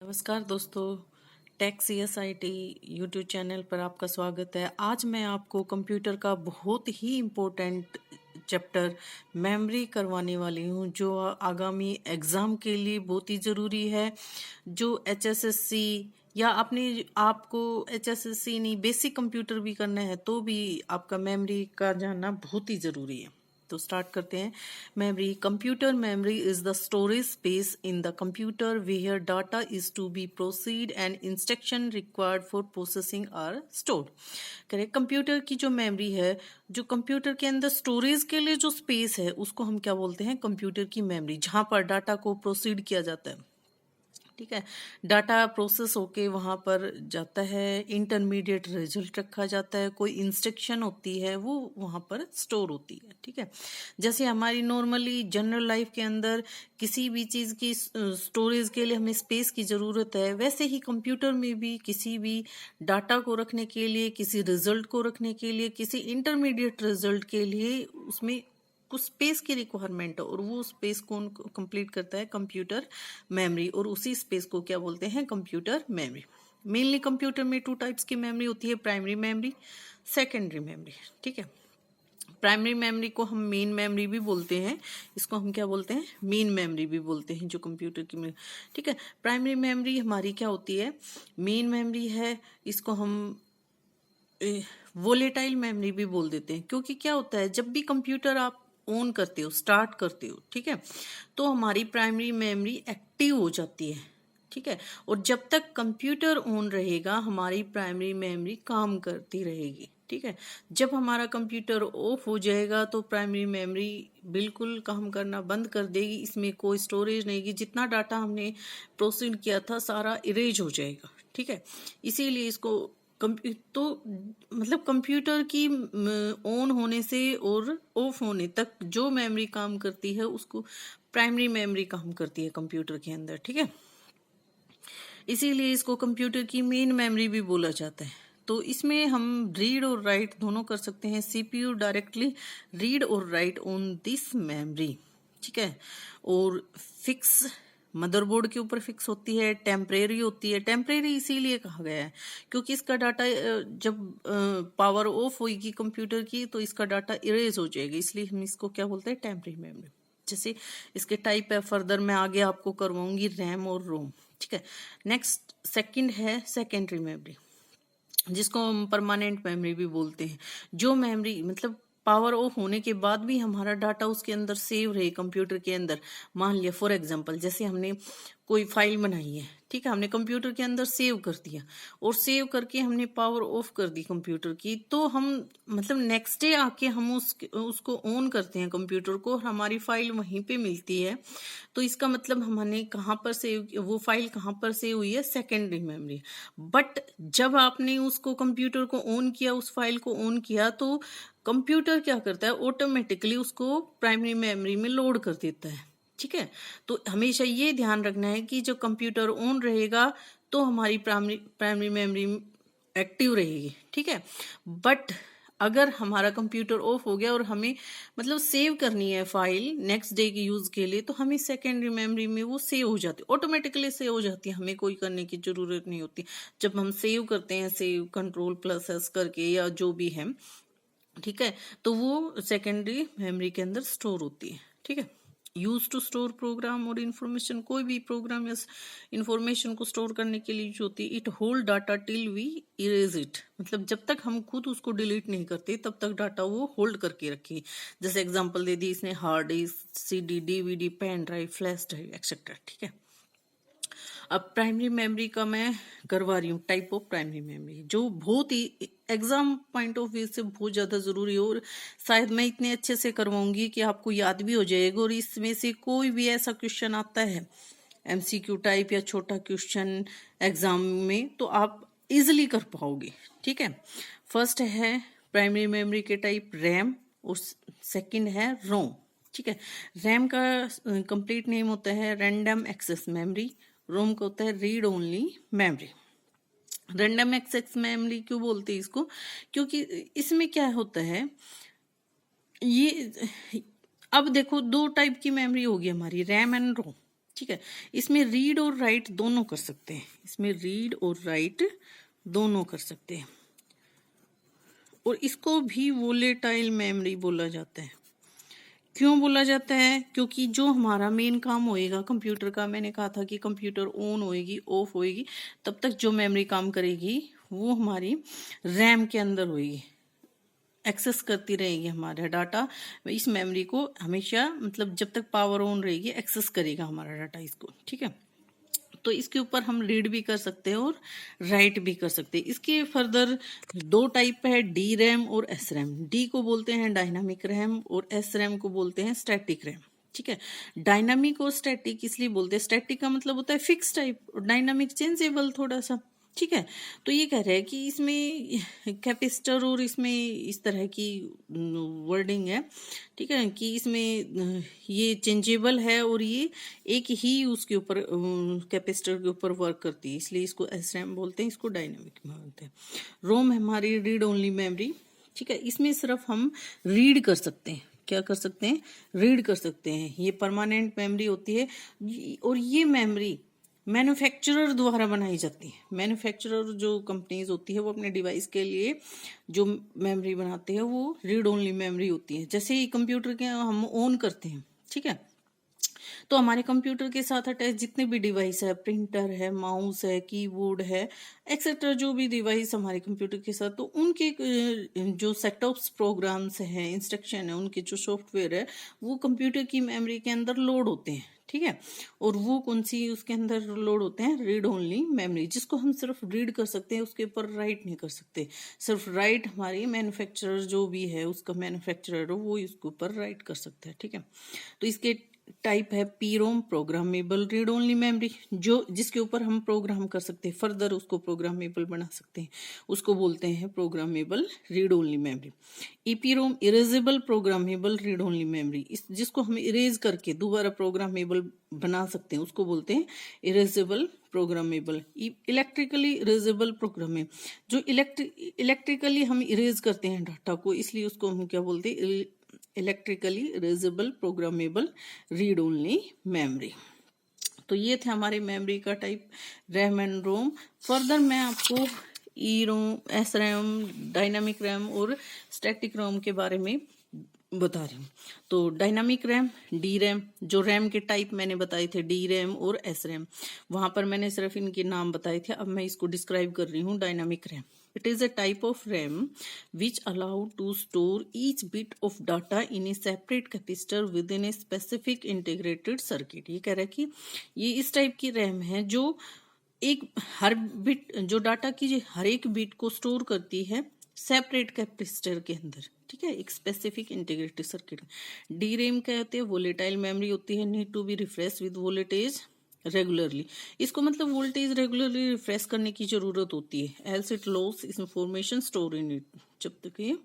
नमस्कार दोस्तों, take CSIT YouTube channel पर आपका स्वागत है। आज मैं आपको कंप्यूटर का बहुत ही इम्पोर्टेंट चैप्टर मेमोरी करवाने वाली हूँ, जो आगामी एग्ज़ाम के लिए बहुत ही ज़रूरी है। जो HSSC या अपनी आपको HSSC नहीं, बेसिक कंप्यूटर भी करना है तो भी आपका मेमोरी का जानना बहुत ही ज़रूरी है। तो स्टार्ट करते हैं। Memory, computer memory is the storage space in the computer where data is to be proceed and instruction required for processing are stored. Correct. Computer की जो मेमोरी है, जो कंप्यूटर के अंदर स्टोरेज के लिए जो स्पेस है, उसको हम क्या बोलते हैं? कंप्यूटर की मेमोरी, जहां पर डाटा को प्रोसीड किया जाता है। ठीक है। डाटा प्रोसेस होके वहाँ पर जाता है, इंटरमीडिएट रिजल्ट रखा जाता है, कोई इंस्ट्रक्शन होती है वो वहाँ पर स्टोर होती है। ठीक है। जैसे हमारी नॉर्मली जनरल लाइफ के अंदर किसी भी चीज़ की स्टोरेज के लिए हमें स्पेस की ज़रूरत है, वैसे ही कंप्यूटर में भी किसी भी डाटा को रखने के लिए, किसी रिजल्ट को रखने के लिए, किसी इंटरमीडिएट रिजल्ट के लिए उसमें कुछ स्पेस की रिक्वायरमेंट है, और वो स्पेस कौन कंप्लीट करता है? Computer memory. और उसी स्पेस को क्या बोलते हैं? Computer memory. मेनली कंप्यूटर में 2 टाइप्स की मेमोरी होती है, प्राइमरी मेमोरी, सेकेंडरी मेमोरी। ठीक है। प्राइमरी मेमोरी को हम मेन मेमोरी भी बोलते हैं, इसको हम क्या बोलते हैं? मेन मेमोरी भी बोलते हैं, जो कंप्यूटर की मेमोरी। ठीक है। प्राइमरी मेमोरी हमारी क्या होती है? मेन मेमोरी है, इसको हम वोलेटाइल मेमोरी भी बोल देते हैं। क्योंकि क्या होता है, जब भी कंप्यूटर आप ऑन करते हो, स्टार्ट करते हो, ठीक है, तो हमारी प्राइमरी मेमोरी एक्टिव हो जाती है। ठीक है। और जब तक कंप्यूटर ऑन रहेगा, हमारी प्राइमरी मेमोरी काम करती रहेगी। ठीक है। जब हमारा कंप्यूटर ऑफ हो जाएगा तो प्राइमरी मेमोरी बिल्कुल काम करना बंद कर देगी, इसमें कोई स्टोरेज नहीं है, जितना डाटा हमने प्रोसीड किया था सारा इरेज हो जाएगा। ठीक है। इसीलिए इसको तो मतलब कंप्यूटर की ऑन होने से और ऑफ होने तक जो मेमोरी काम करती है, उसको प्राइमरी मेमोरी काम करती है कंप्यूटर के अंदर। ठीक है। इसीलिए इसको कंप्यूटर की मेन मेमोरी भी बोला जाता है। तो इसमें हम रीड और राइट दोनों कर सकते हैं। CPU डायरेक्टली रीड और राइट ऑन दिस मेमोरी। ठीक है। और फिक्स मदरबोर्ड के ऊपर फिक्स होती है, टेम्परेरी होती है। टेम्परेरी इसीलिए कहा गया है क्योंकि इसका डाटा जब पावर ऑफ होगी कंप्यूटर की, तो इसका डाटा इरेज हो जाएगा, इसलिए हम इसको क्या बोलते हैं? Temporary memory. जैसे इसके टाइप है, फर्दर मैं आगे आपको करवाऊंगी, रैम और रोम। ठीक है। नेक्स्ट सेकंड है सेकेंडरी मेमोरी, जिसको हम परमानेंट मेमोरी भी बोलते हैं। जो मेमोरी मतलब पावर ऑफ होने के बाद भी हमारा डाटा उसके अंदर सेव रहे कंप्यूटर के अंदर। मान लिया फॉर एग्जांपल, जैसे हमने कोई फाइल बनाई है, ठीक है, हमने कंप्यूटर के अंदर सेव कर दिया, और सेव करके हमने पावर ऑफ कर दी कंप्यूटर की, तो हम मतलब नेक्स्ट डे आके हम उसको ऑन करते हैं कंप्यूटर को, और हमारी फाइल वहीं पे मिलती है। तो इसका मतलब हमने कहाँ पर सेव, वो फाइल कहाँ पर सेव हुई है? Secondary memory. बट जब आपने उसको कंप्यूटर को ऑन किया, उस फाइल को ऑन किया, तो कंप्यूटर क्या करता है? ऑटोमेटिकली उसको प्राइमरी मेमोरी में लोड कर देता है। ठीक है। तो हमेशा ये ध्यान रखना है कि जब कंप्यूटर ऑन रहेगा तो हमारी प्राइमरी मेमोरी एक्टिव रहेगी। ठीक है। बट अगर हमारा कंप्यूटर ऑफ हो गया और हमें मतलब सेव करनी है फाइल नेक्स्ट डे के यूज के लिए, तो हमें सेकेंडरी मेमोरी में वो सेव हो जाती है, ऑटोमेटिकली सेव हो जाती है, हमें कोई करने की जरूरत नहीं होती। जब हम सेव करते हैं, सेव Ctrl+S करके या जो भी है, ठीक है, तो वो सेकेंडरी मेमोरी के अंदर स्टोर होती है। ठीक है। यूज टू स्टोर प्रोग्राम और इंफॉर्मेशन, कोई भी प्रोग्राम या इंफॉर्मेशन को स्टोर करने के लिए जो होती है, it hold data till we erase it, मतलब जब तक हम खुद उसको डिलीट नहीं करते तब तक डाटा वो होल्ड करके रखी। जैसे एग्जांपल दे दी इसने, hard disk, CD, DVD, pen drive, flash drive, etcetera. ठीक है। अब प्राइमरी मेमोरी का मैं करवा रही हूँ टाइप ऑफ प्राइमरी मेमोरी, जो बहुत ही एग्जाम पॉइंट ऑफ व्यू से बहुत ज्यादा जरूरी है, और शायद मैं इतने अच्छे से करवाऊंगी कि आपको याद भी हो जाएगा। और इसमें से कोई भी ऐसा क्वेश्चन आता है MCQ टाइप या छोटा क्वेश्चन एग्जाम में, तो आप इजिली कर पाओगे। ठीक है। फर्स्ट है प्राइमरी मेमोरी के टाइप रैम, और सेकंड है रोम। ठीक है। रैम का कंप्लीट नेम होता है रैंडम एक्सेस मेमोरी, रोम का होता है read only memory. Random access memory क्यों बोलते हैं इसको? क्योंकि इसमें क्या होता है, ये अब देखो 2 टाइप की मेमोरी होगी हमारी, रैम एंड रोम। ठीक है। इसमें रीड और राइट दोनों कर सकते हैं, इसमें रीड और राइट दोनों कर सकते हैं। और इसको भी वोलेटाइल मेमोरी बोला जाता है। क्यों बोला जाता है? क्योंकि जो हमारा मेन काम होएगा कंप्यूटर का, मैंने कहा था कि कंप्यूटर ऑन होएगी ऑफ होएगी, तब तक जो मेमोरी काम करेगी वो हमारी रैम के अंदर होएगी, एक्सेस करती रहेगी हमारा डाटा। इस मेमोरी को हमेशा, मतलब जब तक पावर ऑन रहेगी एक्सेस करेगा हमारा डाटा इसको, ठीक है। तो इसके ऊपर हम रीड भी कर सकते हैं और राइट भी कर सकते हैं। इसके फर्दर दो टाइप है, डी रैम और एस रैम। डी को बोलते हैं डायनामिक रैम और एस रैम को बोलते हैं स्टैटिक रैम, ठीक है। डायनामिक और स्टैटिक इसलिए बोलते हैं, स्टैटिक का मतलब होता है फिक्स टाइप और डायनामिक चेंजेबल थोड़ा सा, ठीक है। तो ये कह रहे हैं कि इसमें कैपेसिटर और इसमें इस तरह की वर्डिंग है, ठीक है, कि इसमें ये चेंजेबल है और ये एक ही उसके ऊपर कैपेसिटर के ऊपर वर्क करती है, इसलिए इसको एस रैम बोलते हैं, इसको डायनामिक बोलते हैं। रोम हमारी रीड ओनली मेमोरी, ठीक है। इसमें सिर्फ हम रीड कर सकते हैं, क्या कर सकते हैं? रीड कर सकते हैं। ये परमानेंट मेमोरी होती है और ये मेमोरी मैन्युफैक्चरर द्वारा बनाई जाती है। मैन्युफैक्चरर जो कंपनीज होती है वो अपने डिवाइस के लिए जो मेमोरी बनाते हैं वो रीड ओनली मेमोरी होती है। जैसे ही कंप्यूटर के हम ऑन करते हैं, ठीक है, तो हमारे कंप्यूटर के साथ अटैच जितने भी डिवाइस है, प्रिंटर है, माउस है, कीबोर्ड है, एक्सेट्रा, जो भी डिवाइस हमारे कंप्यूटर के साथ, तो उनके जो सेट ऑफ प्रोग्राम्स हैं, इंस्ट्रक्शन है, उनके जो सॉफ्टवेयर है वो कंप्यूटर की मेमोरी के अंदर लोड होते हैं, ठीक है। और वो कौन सी उसके अंदर लोड होते हैं? रीड ओनली मेमोरी, जिसको हम सिर्फ रीड कर सकते हैं, उसके ऊपर राइट नहीं कर सकते। सिर्फ राइट हमारी मैन्युफैक्चरर जो भी है उसका मैन्युफैक्चरर हो वो इसके ऊपर राइट कर सकता है, ठीक है। तो इसके टाइप है पीरोम, प्रोग्रामेबल रीड ओनली मेमोरी, जो जिसके ऊपर हम प्रोग्राम कर सकते हैं, फर्दर उसको प्रोग्रामेबल बना सकते हैं, उसको बोलते हैं programmable read only memory. EPROM, erasable programmable read only memory, इस जिसको हम इरेज करके दोबारा प्रोग्रामेबल बना सकते हैं उसको बोलते हैं erasable programmable. Electrically erasable programmable, जो इलेक्ट्रिकली हम इरेज करते हैं डाटा को, इसलिए उसको हम क्या बोलते हैं? Electrically erasable programmable read only memory. तो ये थे हमारे मेमोरी का type, RAM and ROM. Further मैं आपको E ROM, S RAM, dynamic RAM और स्टैटिक रोम के बारे में बता रही हूँ। तो डायनामिक रैम, डी रैम, जो रैम के टाइप मैंने बताए थे डी रैम और एस रैम, वहां पर मैंने सिर्फ इनके नाम बताए थे, अब मैं इसको डिस्क्राइब कर रही हूँ। Dynamic RAM, it is a type of RAM which allow to store each bit of data in a separate capacitor within a specific integrated circuit। ये कह रहा है कि ये इस टाइप की रैम है जो एक हर बिट, जो डाटा की हर एक बिट को स्टोर करती है सेपरेट कैपेसिटर के अंदर, ठीक है, एक specific integrated circuit. D RAM क्या होती है? वोलेटाइल मेमोरी होती है, need to be refresh with voltage regularly. इसको मतलब वोल्टेज रेगुलरली रिफ्रेश करने की जरूरत होती है, else it loss information store in it, जब तक ये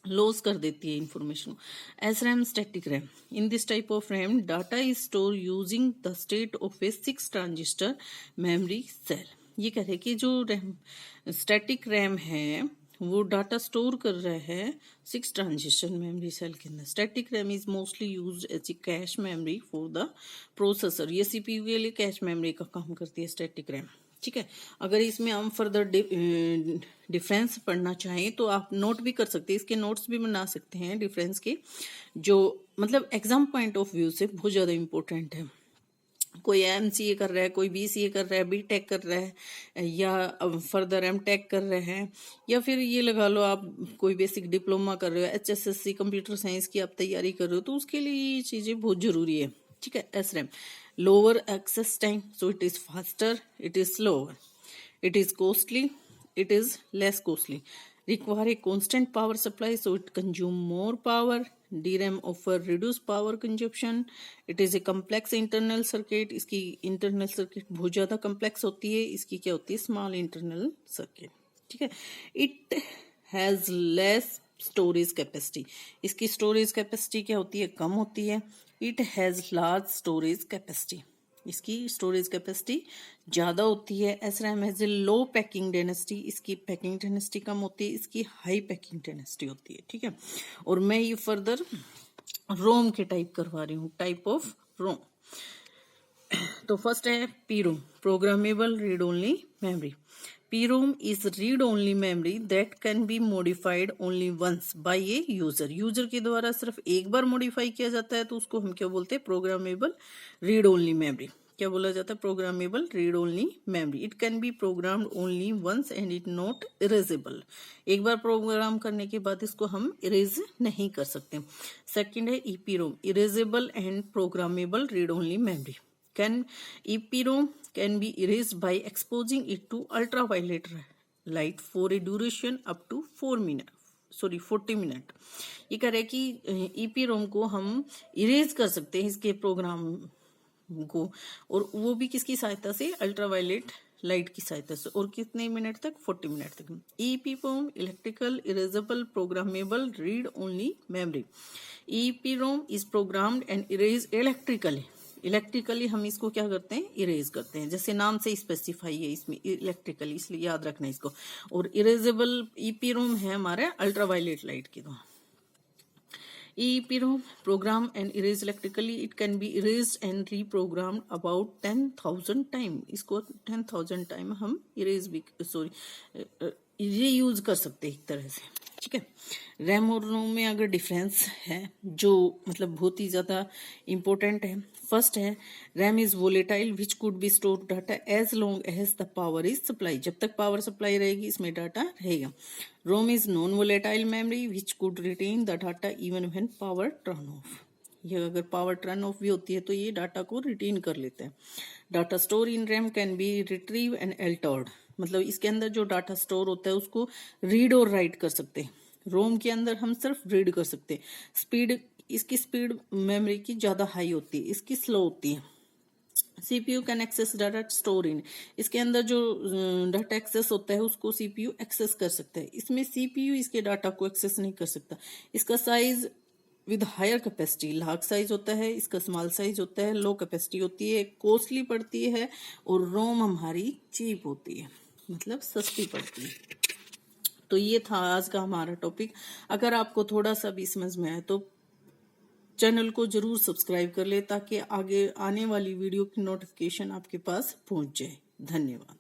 लॉस कर देती है information. S RAM, static RAM, in this type of RAM data is store using the state of a 6 transistor memory cell. ये कह रहे हैं कि जो रैम, स्टैटिक रैम है वो डाटा स्टोर कर रहा है 6 ट्रांजिशन मेमोरी सेल के अंदर। Static RAM is mostly used as a cache memory for the processor. ये सीपीयू के लिए कैश मेमोरी का काम करती है स्टैटिक रैम, ठीक है। अगर इसमें हम फर्दर डिफरेंस पढ़ना चाहें तो आप नोट भी कर सकते हैं, इसके नोट्स भी बना सकते हैं डिफरेंस के, जो मतलब एग्जाम पॉइंट ऑफ व्यू से बहुत ज़्यादा इंपॉर्टेंट है। कोई एमसीए कर रहा है, कोई बीसीए कर रहा है, बीटेक कर रहा है, या फर्दर एमटेक कर रहे हैं, या फिर ये लगा लो आप कोई बेसिक डिप्लोमा कर रहे हो, एचएसएससी कंप्यूटर साइंस की आप तैयारी कर रहे हो, तो उसके लिए ये चीज़ें बहुत ज़रूरी है, ठीक है। S RAM, lower access time, so it is faster, it is slower, it is costly, it is less costly, require a constant power supply, so it consume more power. DRAM offer reduced power consumption, it is a complex internal circuit, इसकी internal circuit बहुत ज़्यादा complex होती है, इसकी क्या होती है? small internal circuit, ठीक है। it has less storage capacity, इसकी storage capacity क्या होती है? कम होती है। it has large storage capacity, इसकी स्टोरेज कैपेसिटी ज़्यादा होती है। S RAM has a low packing density, इसकी पैकिंग डेंसिटी कम होती है, इसकी हाई पैकिंग डेंसिटी होती है, ठीक है। और मैं ये फर्दर रोम के टाइप करवा रही हूँ, टाइप ऑफ रोम। तो फर्स्ट है PROM, programmable read only memory. PROM is read only memory that can be modified only once by a user। User के द्वारा सिर्फ एक बार मॉडिफाई किया जाता है तो उसको हम क्या बोलते हैं, प्रोग्रामेबल रीड ओनली मेमोरी। क्या बोला जाता है, programmable read only memory. It can be programmed only once and it not erasable. एक बार प्रोग्राम करने के बाद इसको हम इरेज नहीं कर सकते। सेकंड है EPROM, erasable and programmable read only memory. EPROM can be erased by exposing it to ultraviolet light for a duration up to 40 minute. ये कह रहा है कि EPROM को हम इरेज कर सकते हैं इसके प्रोग्राम को, और वो भी किसकी सहायता से, अल्ट्रावायलेट लाइट की सहायता से, और कितने मिनट तक, 40 मिनट तक। EPROM electrical erasable programmable read only memory. EPROM is programmed and erase electrically हम इसको क्या करते हैं, इरेज करते हैं। जैसे नाम से स्पेसिफाई है इसमें इलेक्ट्रिकली, इसलिए याद रखना इसको। और इरेजेबल EPROM है हमारा अल्ट्रावायलेट लाइट के द्वारा। EPROM program and erase electrically, it can be erased and reprogrammed about 10,000 time. इसको 10,000 टाइम हम इरेज भी रीयूज कर सकते हैं एक तरह से, ठीक है। रैम और रोम में अगर डिफरेंस है जो मतलब बहुत ही ज्यादा इंपॉर्टेंट है। फर्स्ट है RAM is volatile which could be store data as long as the power is supply. जब तक पावर सप्लाई रहेगी इसमें डाटा रहेगा। ROM is non volatile memory which could retain the data even when power turn off. ये अगर power turn of भी होती है तो ये डाटा को रिटेन कर लेते हैं। Data store in RAM can be retrieve and Altered, मतलब इसके अंदर जो डाटा स्टोर होता है उसको रीड और राइट कर सकते हैं। रोम के अंदर हम सिर्फ रीड कर सकते हैं। स्पीड, इसकी स्पीड मेमोरी की ज्यादा हाई होती है, इसकी स्लो होती है। CPU can access data store in, इसके अंदर जो डाटा एक्सेस होता है उसको CPU एक्सेस कर सकता है। इसमें CPU इसके डाटा को एक्सेस नहीं कर सकता। इसका size with higher capacity, large size होता है, इसका स्मॉल साइज होता है, लो कैपेसिटी होती है, कॉस्टली पड़ती है, और रोम हमारी चीप होती है, मतलब सस्ती पड़ती है। तो ये था आज का हमारा टॉपिक। अगर आपको थोड़ा सा भी समझ में आए तो चैनल को जरूर सब्सक्राइब कर ले ताकि आगे आने वाली वीडियो की नोटिफिकेशन आपके पास पहुंच जाए। धन्यवाद।